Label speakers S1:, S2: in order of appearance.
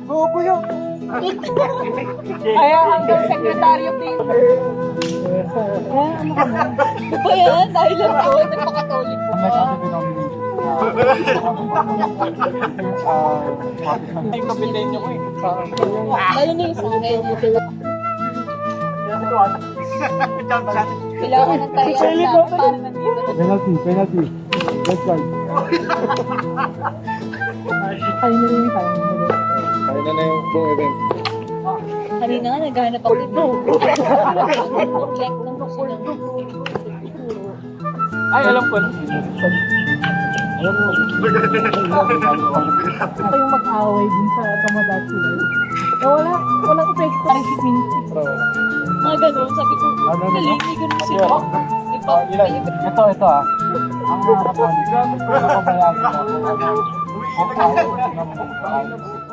S1: Bobo yun.
S2: Kaya hanggang sekretaryo din. Ano ka na? Di ba yan? Dahil lang doon, nagpakatolik ko
S1: Ang
S2: pa.
S1: nagsasabi nomination. Ay, kapitenya ko eh.
S2: Lalo na yung sa akin. Kailangan ng tayo sa para nandito.
S1: Penalty. Red card. Ay, narinig tayo. Kaya na yung buong event.
S2: Kanina nga, naghahanap ako dito. Like ng gusto niya.
S1: Ay, alam ko na. Alam mo.
S2: Ako yung mag-away din sa Tomodachi. Walang epekto. Parang si Quincy. Mga ganun, sabi ko, naliligan mo sila. Iba,
S1: Ito ah. Ang harapan. Ang kabayaran. Ang